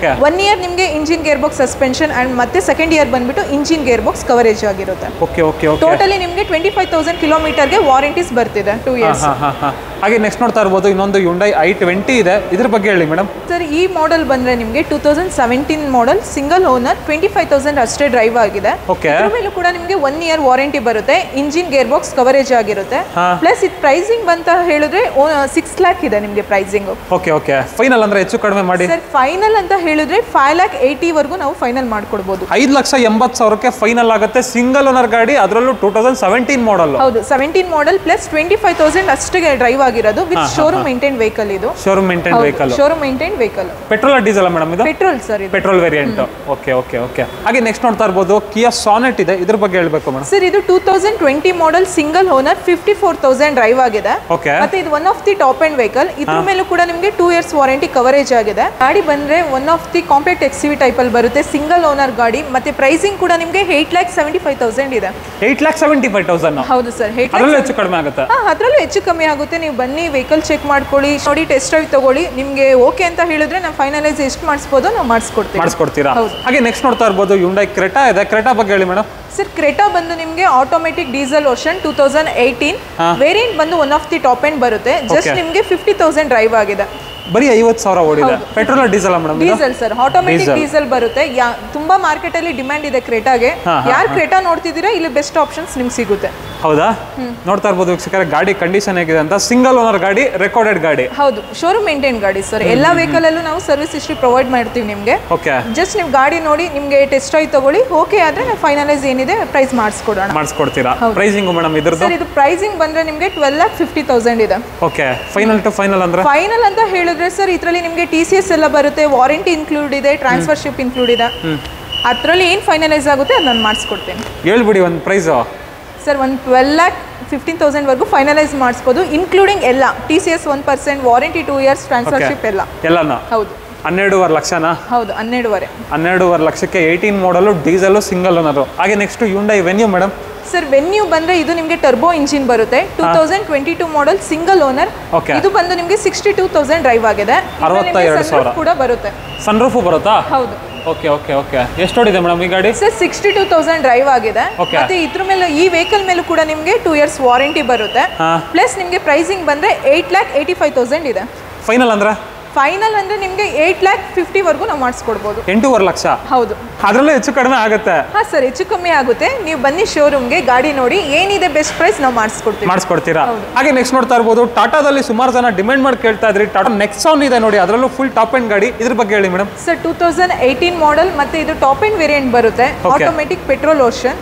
1 year ನಿಮಗೆ engine gear box suspension and ಮತ್ತೆ ಸೆಕೆಂಡ್ ಇಯರ್ ಬಂದ್ಬಿಟ್ಟು ಇಂಜಿನ್ ಗೇರ್ ಬಾಕ್ಸ್ ಕವರೇಜ್ ಆಗಿರುತ್ತೆ. Okay okay okay. ಟೋಟಲಿ ನಿಮಗೆ 25,000 ಕಿಲೋಮೀಟರ್ಗೆ ವಾರಂಟೀಸ್ ಬರ್ತಿದೆ 2 years. ಹಾಗೆ ನೆಕ್ಸ್ಟ್ ನೋಡ್ತಾ ಇರ್ಬೋದು ಇನ್ನೊಂದು Hyundai i20 ಇದೆ. ಇದ್ರ ಬಗ್ಗೆ ಹೇಳಿ ಮೇಡಮ್. ಸರ್ ಈ ಮಾಡೆಲ್ ಬಂದ್ರೆ ನಿಮಗೆ 2017 ಮಾಡೆಲ್, ಸಿಂಗಲ್ ಓನರ್, 25,000 ಅಷ್ಟೇ ಡ್ರೈವ್ ಆಗಿದೆ. ಇದ್ರ ಮೇಲೂ ಕೂಡ ನಿಮಗೆ 1 year ವಾರಂಟಿ ಬರುತ್ತೆ. ಇಂಜಿನ್ ಗೇರ್ ಬಾಕ್ಸ್ ಕವರೇಜ್ ಆಗಿರುತ್ತೆ. ಪ್ಲಸ್ ಇದು ಪ್ರೈಸಿಂಗ್ ಬಂತ ಹೇಳಿದ್ರೆ 6 lakh ಇದೆ ನಿಮಗೆ ಪ್ರೈಸಿಂಗ್. Okay okay. ಫೈನಲ್ ಅಂದ್ರೆ ಹೆಚ್ಚು ಕಡಿಮೆ ಮಾಡಿ. ಸರ್ ಫೈನಲ್ ಅಂತ ಹೇಳಿದ್ರೆ 5,80,000 ವರೆಗೂ ನಾವು ಫೈನಲ್ ಮಾಡ್ಕೊಡ್ಬೋದು. 5,80,000ಕ್ಕೆ ಫೈನಲ್ ಆಗುತ್ತೆ. ಸಿಂಗಲ್ ಓನರ್ ಗಾಡಿ, ಅದರಲ್ಲೂ 2017 ಮಾಡೆಲ್. ಹೌದು, 17 ಮಾಡೆಲ್ ಪ್ಲಸ್ 25,000 ಅಷ್ಟೇ ಡ್ರೈವ್ ಆಗಿರೋದು. With showroom maintain vehicle. ಇದು showroom maintain vehicle. Showroom maintain vehicle. Petrol diesel madam ಇದು? ಪೆಟ್ರೋಲ್ ಸರ್, ಇದು petrol variant. Okay okay okay. ಹಾಗೆ ನೆಕ್ಸ್ಟ್ ನೋಡ್ತಾ ಇರ್ಬೋದು Kia Sonet ಇದೆ. ಇದ್ರ ಬಗ್ಗೆ ಹೇಳಬೇಕು ಮೇಡಮ್. ಸರ್ ಇದು 2020 ಮಾಡೆಲ್, ಸಿಂಗಲ್ ಓನರ್, 54,000 ಡ್ರೈವ್ ಆಗಿದೆ. ಮತ್ತೆ ಇದು one of the top end vehicle. ಇದ್ರ ಮೇಲೂ ಕೂಡ ನಿಮಗೆ 2 years ವಾರಂಟಿ ಕವರೇಜ್ ಆಗಿದೆ. ಗಾಡಿ ಬಂದ್ರೆ one of the compact XUV type ಅಲ್ಲಿ ಬರುತ್ತೆ, ಸಿಂಗಲ್ ಓನರ್ ಗಾಡಿ. ಮತ್ತೆ ಪ್ರೈಸಿಂಗ್ ಕೂಡ ನಿಮಗೆ 8,75,000 ಇದೆ. 8,75,000. ಹೌದು ಸರ್. ಅದರಲ್ಲೂ ಹೆಚ್ಚು ಕಡಿಮೆ ಆಗುತ್ತೆ. ಅದರಲ್ಲೂ ಹೆಚ್ಚು ಕಮ್ಮಿ ಆಗುತ್ತೆ. ನೀವು ಬನ್ನಿ, ವೆಹಿಕಲ್ ಚೆಕ್ ಮಾಡ್ಕೊಳ್ಳಿ, ನೋಡಿ, ಟೆಸ್ಟ್ ಡ್ರೈವ್ ತಗೊಳ್ಳಿ. ನಿಮಗೆ ಓಕೆ ಅಂತ ಹೇಳಿದ್ರೆ ನಾವು ಫೈನಲೈಸ್ ಎಷ್ಟು ಮಾಡಿಸ್ಬೋದು ನಾವು ಮಾಡಿಸ್ಕೊಡ್ತೀರಾ? ಹಾಗೆ ನೆಕ್ಸ್ಟ್ ನೋಡ್ತಾ ಇರ್ಬೋದು Hyundai Creta ಇದೆ. ಕ್ರೆಟಾ ಬಗ್ಗೆ ಹೇಳಿ ಮೇಡಮ್. ಸರ್ ಕ್ರೆಟಾ ಬಂದು ನಿಮಗೆ ಆಟೋಮೆಟಿಕ್ ಡೀಸೆಲ್ ವರ್ಷನ್ 2018 ವೇರಿಯಂಟ್ ಬಂದು one of the top end ಬರುತ್ತೆ. ಜಸ್ಟ್ ನಿಮಗೆ 50,000 ಡ್ರೈವ್ ಆಗಿದೆ. ಬರೀ 50,000 ಓಡಿದೆ. Petrol diesel madam? Diesel sir, automatic diesel ಬರುತ್ತೆ. ತುಂಬಾ ಮಾರ್ಕೆಟ್ ಅಲ್ಲಿ ಡಿಮ್ಯಾಂಡ್ ಇದೆ ಕ್ರೆಟಾಗೆ. ಯಾರು ಕ್ರೆಟಾ ನೋಡ್ತಿದ್ದೀರಾ, ಇಲ್ಲಿ ಬೆಸ್ಟ್ ಆಪ್ಷನ್ಸ್ ನಿಮ್ಗೆ ಸಿಗುತ್ತೆ. ಹೌದಾ? ನೋಡ್ತಾ ಇರ್ಬೋದು ವೀಕ್ಷಕರೇ, ಗಾಡಿ ಕಂಡೀಷನ್ ಹೇಗಿದೆ ಅಂತ. ಸಿಂಗಲ್ ಓನರ್ ಗಾಡಿ, ರೆಕಾರ್ಡೆಡ್ ಗಾಡಿ. ಹೌದು, ಶೋರೂಮ್ ಮೇಂಟೈನ್ ಗಾಡಿ ಸರ್. ಎಲ್ಲಾ ವೆಹಿಕಲ್ ಅಲ್ಲೂ ನಾವು ಸರ್ವಿಸ್ ಹಿಸ್ಟ್ರಿ ಪ್ರೊವೈಡ್ ಮಾಡ್ತೀವಿ ನಿಮಗೆ. ಜಸ್ಟ್ ನೀವು ಗಾಡಿ ನೋಡಿ, ನಿಮಗೆ ಟೆಸ್ಟ್ ಡ್ರೈವ್ ತಗೊಳ್ಳಿ, ಓಕೆ ಆದ್ರೆ ನಾವು ಫೈನಲೈಸ್ ಏನಿದೆ ಪ್ರೈಸ್ ಮಾಡಿಸ್ಕೊಡ್ತೀರಾ? ಪ್ರೈಸಿಂಗ್ ಮೇಡಮ್ ಇದ್ರದ್ದು? ಸರ್ ಇದು ಪ್ರೈಸಿಂಗ್ ಬಂದ್ರೆ ನಿಮಗೆ 12,50,000 ಇದೆ. ಓಕೆ. ಫೈನಲ್ ಟು ಫೈನಲ್ ಅಂದ್ರೆ? ಫೈನಲ್ ಅಂತ ಹೇಳಿದ್ರೆ ಸರ್ ಇದರಲ್ಲಿ ನಿಮಗೆ TCS ಎಲ್ಲ ಬರುತ್ತೆ, ವಾರಂಟಿ ಇನ್ಕ್ಲೂಡ್ ಇದೆ, ಟ್ರಾನ್ಸ್ಫರ್ಶಿಪ್ ಇನ್ಕ್ಲೂಡ್ ಇದೆ. ಅದರಲ್ಲಿ ಏನು ಫೈನಲೈಸ್ ಆಗುತ್ತೆ ಅದು ನಾನು ಮಾಡಿಸ್ಕೊಡ್ತೇನೆ. ಹೇಳ್ಬಿಡಿ ಒಂದು ಪ್ರೈಸ್. ಸರ್ ಒಂದು 12,15,000 ವರೆಗೂ ಫೈನಲೈಸ್ ಮಾಡಿಸ್ಬೋದು, ಇನ್ಕ್ಲೂಡಿಂಗ್ ಎಲ್ಲ. TCS 1%, ವಾರಂಟಿ 2 years, ಟ್ರಾನ್ಸ್ಫರ್ಶಿಪ್ ಎಲ್ಲನೂ. ಹೌದು. 12.5 ಲಕ್ಷನಾ? ಹೌದು, 12.5 ಲಕ್ಷಕ್ಕೆ 18 ಮಾಡಲು, ಡೀಸೆಲ್, ಸಿಂಗಲ್ ಓನರ್. ಹಾಗೆ next Hyundai Venue madam. Sir venue ಬಂದ್ರೆ ಇದು ನಿಮಗೆ ಟರ್ಬೋ ಇಂಜಿನ್ ಬರುತ್ತೆ. 2022 ಮಾಡೆಲ್, ಸಿಂಗಲ್ ಓನರ್. ಇದು ಬಂದು ನಿಮಗೆ 62,000 ಡ್ರೈವ್ ಆಗಿದೆ. 62,000 ಕೂಡ ಬರುತ್ತೆ. ಸನ್ರೂಫ್ ಬರುತ್ತಾ? ಹೌದು. ಓಕೆ ಓಕೆ ಓಕೆ ಎಷ್ಟು ಓಡಿದೆ ಮೇಡಮ್ ಈ ಗಾಡಿ? ಸರ್ 62,000 ಡ್ರೈವ್ ಆಗಿದೆ. ಮತ್ತೆ ಇದ್ರ ಮೇಲೆ ಈ ವೆಹಿಕಲ್ ಮೇಲೂ ಕೂಡ ನಿಮಗೆ 2 years ವಾರಂಟಿ ಬರುತ್ತೆ. ಪ್ಲಸ್ ನಿಮಗೆ ಪ್ರೈಸಿಂಗ್ ಬಂದ್ರೆ 8,85,000 ಇದೆ. ಫೈನಲ್ ಅಂದ್ರೆ ನಿಮಗೆ 8,50,000 ವರೆಗೂ ನಾವು ಮಾಡಿಸ್ಕೊಡ್ಬೋದು. 8.5 ಲಕ್ಷ. ಹೌದು, ಅದರಲ್ಲೂ ಹೆಚ್ಚು ಕಡಿಮೆ ಆಗುತ್ತೆ. ಹಾ ಸರ್, ಹೆಚ್ಚು ಕಮ್ಮಿ ಆಗುತ್ತೆ. ನೀವು ಬನ್ನಿ ಶೋರೂಮ್ಗೆ, ಗಾಡಿ ನೋಡಿ, ಏನಿದೆ ಬೆಸ್ಟ್ ಪ್ರೈಸ್ ನಾವು ಮಾಡಿಸ್ಕೊಡ್ತೀರಾ. ಹಾಗೆ ನೆಕ್ಸ್ಟ್ ನೋಡ್ತಾ ಇರ್ಬೋದು, ಟಾಟಾದಲ್ಲಿ ಸುಮಾರು ಜನ ಡಿಮ್ಯಾಂಡ್ ಮಾಡಿ ಕೇಳ್ತಾ ಇದ್ರಿ. ಟಾಟಾ ನೆಕ್ಸಾನ್ ಇದೆ ನೋಡಿ, ಅದರಲ್ಲೂ ಫುಲ್ ಟಾಪ್ ಎಂಡ್ ಗಾಡಿ. ಇದ್ರ ಬಗ್ಗೆ ಹೇಳಿ ಮೇಡಮ್. ಸರ್ 2018 ಮಾಡೆಲ್, ಮತ್ತೆ ಇದು ಟಾಪ್ ಎಂಡ್ ವೇರಿಯಂಟ್ ಬರುತ್ತೆ. Automatic petrol ocean.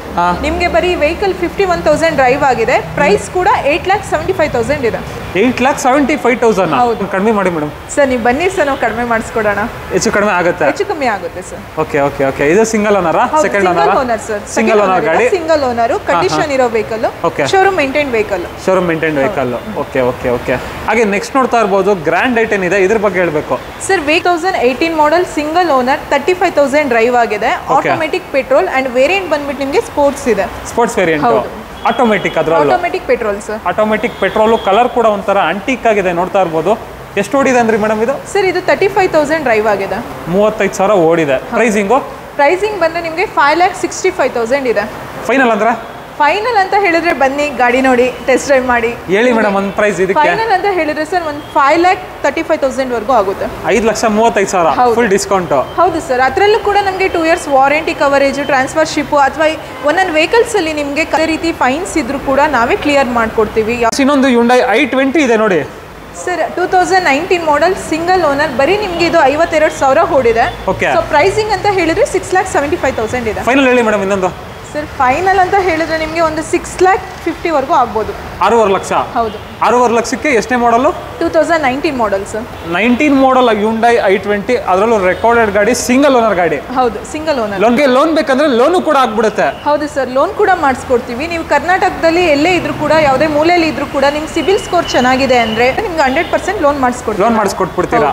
ನಿಮಗೆ ಬರೀ ವೆಹಿಕಲ್ 51,000 ಡ್ರೈವ್ ಆಗಿದೆ. ಪ್ರೈಸ್ ಕೂಡ 8,75,000 ಇದೆ. 8,75,000 ಕಡಿಮೆ ಮಾಡಿ ಮೇಡಮ್. ಸರ್ ನೀವು ಬನ್ನಿ ಸರ್, ನಾವು ಕಡಿಮೆ ಮಾಡಿಸ್ಕೊಡೋಣ. ಹೆಚ್ಚು ಕಡಿಮೆ ಆಗುತ್ತೆ. ಹೆಚ್ಚು ಕಮ್ಮಿ ಆಗುತ್ತೆ ಸರ್. Okay okay okay. ಇದು single owner, second owner sir? Single owner ಗಾಡಿ, ಸಿಂಗಲ್ ಓನರ್, ಕಂಡೀಷನ್ ಇರೋ vehicle, showroom maintain vehicle. Okay okay okay. ಹಾಗೆ ನೆಕ್ಸ್ಟ್ ನೋಡ್ತಾ ಇರಬಹುದು, ಗ್ರ್ಯಾಂಡ್ ಐಟನ್ ಇದೆ, ಇದ್ರ ಬಗ್ಗೆ ಹೇಳಬೇಕು sir. 2018 model, single owner, 35,000 drive ಆಗಿದೆ. ಆಟೋಮೆಟಿಕ್ ಪೆಟ್ರೋಲ್ ಅಂಡ್ ವೇರಿಯಂಟ್ ಬಂದ್ಬಿಟ್ಟು ನಿಮಗೆ ಸ್ಪೋರ್ಟ್ಸ್ ಇದೆ. Sports variant automatic. ಅದರಲ್ಲೂ automatic petrol sir. Automatic petrol. Colour ಕೂಡ ಒಂಥರ ಆಂಟಿಕ್ ಆಗಿದೆ, ನೋಡ್ತಾ ಇರ್ಬೋದು. ಎಷ್ಟು ಓಡಿದೆ ಅಂದ್ರಿ ಮೇಡಮ್ ಇದು? ಸರ್ ಇದು 35,000 ಡ್ರೈವ್ ಆಗಿದೆ. 35,000 ಓಡಿದೆ. ಪ್ರೈಸಿಂಗ್ ಬಂದ್ರೆ ನಿಮಗೆ 5,65,000 ಇದೆ. ಫೈನಲ್ ಅಂದ್ರೆ? ಫೈನಲ್ ಅಂತ ಹೇಳಿದ್ರೆ ಬನ್ನಿ, ಗಾಡಿ ನೋಡಿ, ಟೆಸ್ಟ್ ಡ್ರೈವ್ ಮಾಡಿ. ಹೇಳಿ ಮೇಡಮ್ ಒಂದು ಪ್ರೈಸ್ ಇದಕ್ಕೆ. ಫೈನಲ್ ಅಂತ ಹೇಳಿದ್ರೆ ಸರ್ ಒಂದು 5,35,000 ವರೆಗೂ ಆಗುತ್ತೆ. 5,35,000 ಫುಲ್ ಡಿಸ್ಕೌಂಟ್. ಹೌದು ಸರ್. ಅದರಲ್ಲೂ ಕೂಡ ನಮಗೆ 2 years warranty coverage, transfer ship, ಅಥವಾ ಒಂದೊಂದು ವೆಹಿಕಲ್ಸ್ ಅಲ್ಲಿ ನಿಮಗೆ ಅದೇ ರೀತಿ ಫೈನ್ಸ್ ಇದ್ರೂ ಕೂಡ ನಾವೇ ಕ್ಲಿಯರ್ ಮಾಡ್ಕೊಡ್ತೀವಿ. ಇನ್ನೊಂದು Hyundai i20 ಇದೆ ನೋಡಿ ಸರ್. 2019 ಮಾಡೆಲ್, ಸಿಂಗಲ್ ಓನರ್, ಬರೀ ನಿಮ್ಗೆ ಇದು 52,000 ಓಡಿದೆ. ಸೊ ಪ್ರೈಸಿಂಗ್ ಅಂತ ಹೇಳಿದ್ರೆ 6,75,000 ಇದೆ. ಫೈನಲ್ ಹೇಳಿ ಮೇಡಮ್ ಇನ್ನೊಂದು. ಸರ್ ಫೈನಲ್ ಅಂತ ಹೇಳಿದ್ರೆ ನಿಮಗೆ ಒಂದು 6,50,000 ವರೆಗೂ ಆಗ್ಬೋದು. 6.5 ಲಕ್ಷ. ಹೌದು. 6.5 ಲಕ್ಷಕ್ಕೆ ಎಷ್ಟೇ ಮಾಡಲು? 2019 model sir. 19 model Hyundai i20, ಅದರಲ್ಲೂ ರೆಕಾರ್ಡೆಡ್ ಗಾಡಿ, ಸಿಂಗಲ್ ಓನರ್ ಗಾಡಿ. ಹೌದು, ಸಿಂಗಲ್ ಓನರ್. ಲೋನ್ ಬೇಕಂದ್ರೆ ಲೋನು ಕೂಡ ಆಗ್ಬಿಡುತ್ತೆ. ಹೌದು ಸರ್, ಲೋನ್ ಕೂಡ ಮಾಡಿಸ್ಕೊಡ್ತೀವಿ. ನೀವು ಕರ್ನಾಟಕದಲ್ಲಿ ಎಲ್ಲೇ ಇದ್ರೂ ಕೂಡ, ಯಾವುದೇ ಮೂಲೆಯಲ್ಲಿ ಇದ್ರೂ ಕೂಡ, ನಿಮ್ ಸಿಬಿಲ್ ಸ್ಕೋರ್ ಚೆನ್ನಾಗಿದೆ ಅಂದ್ರೆ ನಿಮ್ಗೆ 100% ಲೋನ್ ಮಾಡಿಸ್ಕೊಟ್ಬಿಡ್ತೀರಾ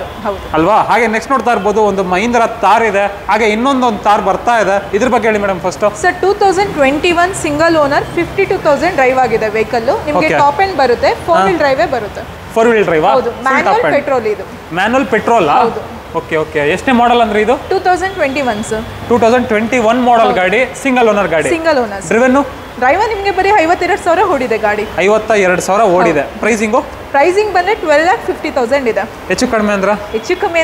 ಅಲ್ವಾ? ಹಾಗೆ ನೆಕ್ಸ್ಟ್ ನೋಡ್ತಾ ಇರ್ಬೋದು, ಒಂದು ಮಹೀಂದ್ರ ತಾರ್ ಇದೆ. ಹಾಗೆ ಇನ್ನೊಂದು ತಾರ್ ಬರ್ತಾ ಇದೆ, ಇದ್ರ ಬಗ್ಗೆ ಹೇಳಿ madam first. Sir 2021 single owner, 52,000 drive ಆಗಿದೆ ವೆಹಿಕಲ್. ನಿಮಗೆ ಟಾಪ್ ಎಂಡ್ ಬರುತ್ತೆ, 4-wheel ಡ್ರೈವ್ ಬರುತ್ತೆ. 4-wheel drive. ಹೌದು, ಮ್ಯಾನ್ಯುವಲ್ ಪೆಟ್ರೋಲ್. ಇದು ಮ್ಯಾನ್ಯುವಲ್ ಪೆಟ್ರೋಲ್. ಹೌದು. Okay okay. ಎಷ್ಟನೇ ಮಾಡೆಲ್ ಅಂದ್ರೆ ಇದು? 2021 ಸರ್. 2021 ಮಾಡೆಲ್ ಗಾಡಿ, ಸಿಂಗಲ್ ಓನರ್ ಗಾಡಿ. Single owner. ಡ್ರೈವರ್ ನಿಮಗೆ ಬರೀ 52,000 ಓಡಿದೆ ಗಾಡಿ. 52,000 ಓಡಿದೆ. ಪ್ರೈಸಿಂಗ್ ಬಂದ್ರೆ 12,50,000 ಇದೆ. ಹೆಚ್ಚು ಕಡಿಮೆ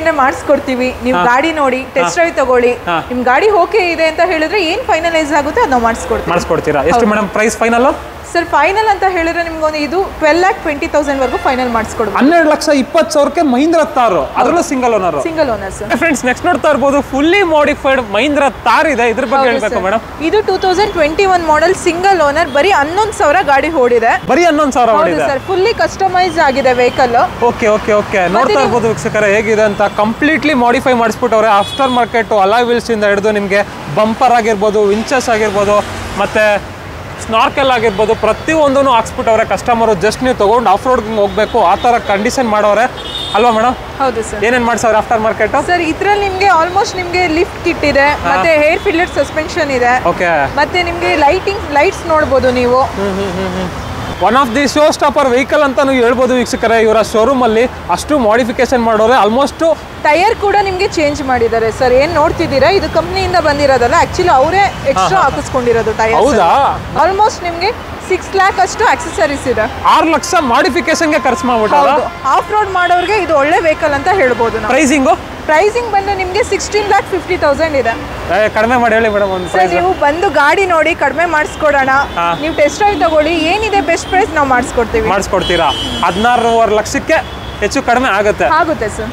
ಅಂದ್ರೆ ಮಾಡಿಸ್ಕೊಡ್ತೀವಿ. ನೀವು ಗಾಡಿ ನೋಡಿ, ಟೆಸ್ಟ್ ಡ್ರೈವ್ ತಗೊಳ್ಳಿ. ನಿಮ್ ಗಾಡಿ ಓಕೆ ಇದೆ ಅಂತ ಹೇಳಿದ್ರೆ ಏನ್ ಫೈನಲೈಸ್ ಆಗುತ್ತೆ ಅದು ನಾವು ಮಾಡಿಸ್ಕೊಡ್ತೀರಾ. ಎಷ್ಟು madam price final? Sir final ಅಂತ ಹೇಳಿದ್ರೆ ನಿಮ್ಗೆ ಇದು 12,20,000 ವರೆಗೂ ಫೈನಲ್ ಮಾಡಿಸ್ಕೊಡ್ಬೋದು. 12,20,000ಕ್ಕೆ ಮಹೀಂದ್ರ ತಾರ್, ಅದರಲ್ಲೂ single owner sir. Friends next ನೋಡ್ತಾ ಇರ್ಬೋದು, ಫುಲ್ಲಿ ಮಾಡಿಫೈಡ್ ಮಹೀಂದ್ರ ತಾರ್ ಇದೆ. ಇದ್ರ ಬಗ್ಗೆ ಹೇಳ್ಬೇಕು ಮೇಡಮ್. ಇದು 2021 ಮಾಡೆಲ್, ಸಿಂಗಲ್ ಓನರ್, ಬರೀ 11,000 ಗಾಡಿ ಓಡಿದೆ. ಬರೀ 11,000 ಓಡಿದೆ ಸರ್. ಫುಲ್ಲಿ ಕಸ್ಟಮೈಸ್ ಆಗಿದೆ ವೆಹಿಕಲ್. Okay okay okay. ನೋಡ್ತಾ ಇರ್ಬೋದು ವೀಕ್ಷಕರೇ ಹೇಗಿದೆ ಅಂತ. ಕಂಪ್ಲೀಟ್ಲಿ ಮಾಡಿಫೈ ಮಾಡಿಸ್ಬಿಟ್ಟವ್ರೆ. ಆಫ್ಟರ್ ಮಾರ್ಕೆಟ್ ಅಲಾಯ್ ವೀಲ್ಸ್ ಇಂದ ಹಿಡಿದು ನಿಮಗೆ ಬಂಪರ್ ಆಗಿರ್ಬೋದು, ವಿಂಚಸ್ ಆಗಿರ್ಬೋದು, ಮತ್ತೆ ಸ್ನಾರ್ಕೆಲ್ ಆಗಿರ್ಬೋದು, ಪ್ರತಿಯೊಂದೂ ಹಾಕ್ಸ್ಬಿಟ್ಟವ್ರೆ. ಕಸ್ಟಮರು ಜಸ್ಟ್ ನೀವು ತೊಗೊಂಡು ಆಫ್ ರೋಡ್ ಹೋಗಬೇಕು ಆ ಥರ ಕಂಡೀಷನ್ ಮಾಡೋರೆ ಅಲ್ವಾ ಮೇಡಮ್? ಹೌದು ಸರ್. ಏನೇನು ಮಾಡ್ಸವ್ರೆ ಆಫ್ಟರ್ ಮಾರ್ಕೆಟ್? ಸರ್ ಇದ್ರಲ್ಲಿ ನಿಮಗೆ ಆಲ್ಮೋಸ್ಟ್ ನಿಮಗೆ ಲಿಫ್ಟ್ ಕಿಟ್ ಇದೆ, ಮತ್ತೆ ಹೇರ್ ಫಿಲ್ಟರ್ ಸಸ್ಪೆನ್ಷನ್ ಇದೆ. ಓಕೆ. ಮತ್ತೆ ನಿಮಗೆ ಲೈಟ್ಸ್ ನೋಡ್ಬೋದು ನೀವು. One of the show stopper vehicle ಅಂತಾನು ಹೇಳ್ಬೋದು ವೀಕ್ಷಕರೇ. ಇವರ ಶೋರೂಮ್ ಅಲ್ಲಿ ಅಷ್ಟು ಮಾಡಿಫಿಕೇಶನ್ ಮಾಡೋರೆ. ಆಲ್ಮೋಸ್ಟ್ ಟೈರ್ ಕೂಡ ನಿಮಗೆ ಚೇಂಜ್ ಮಾಡಿದ್ದಾರೆ ಸರ್. ಏನ್ ನೋಡ್ತಿದ್ದೀರಾ, ಇದು ಕಂಪ್ನಿಯಿಂದ ಬಂದಿರೋದಲ್ಲ, ಆಕ್ಚುಲಿ ಅವರೇ ಎಕ್ಸ್ಟ್ರಾ ಹಾಕಿಸ್ಕೊಂಡಿರೋದು ಟೈರ್. ಹೌದಾ? ಆಲ್ಮೋಸ್ಟ್ ನಿಮಗೆ 6 lakh ಅಷ್ಟು ಆಕ್ಸೆಸರೀಸ್ ಇದೆ. 6 ಲಕ್ಷ ಮಾಡಿಫಿಕೇಶನ್ಗೆ ಖರ್ಚು ಮಾಡ್ಬಿಟ್ಟು ಆಫ್ ರೋಡ್ ಮಾಡೋರಿಗೆ ಇದು ಒಳ್ಳೆ ವೆಹಿಕಲ್ ಅಂತ ಹೇಳ್ಬೋದು. ಪ್ರೈಸಿಂಗ್ ಬಂದ್ರೆ ನಿಮಗೆ 16,50,000 ಇದೆ. ಕಡಿಮೆ ಮಾಡಿ ಹೇಳಿ ಮೇಡಮ್ ಒಂದು ಪ್ರೈಸ್. ನೀವು ಬಂದು ಗಾಡಿ ನೋಡಿ, ಕಡಿಮೆ ಮಾಡಿಸ್ಕೊಡೋಣ. ನೀವು ಟೆಸ್ಟ್ ಡ್ರೈವ್ ತಗೊಳ್ಳಿ, ಏನಿದೆ ಬೆಸ್ಟ್ ಪ್ರೈಸ್ ನಾವು ಮಾಡಿಸ್ಕೊಡ್ತೀರಾ. 16.5 ಲಕ್ಷಕ್ಕೆ ಹೆಚ್ಚು ಕಡಿಮೆ ಆಗುತ್ತೆ ಸರ್.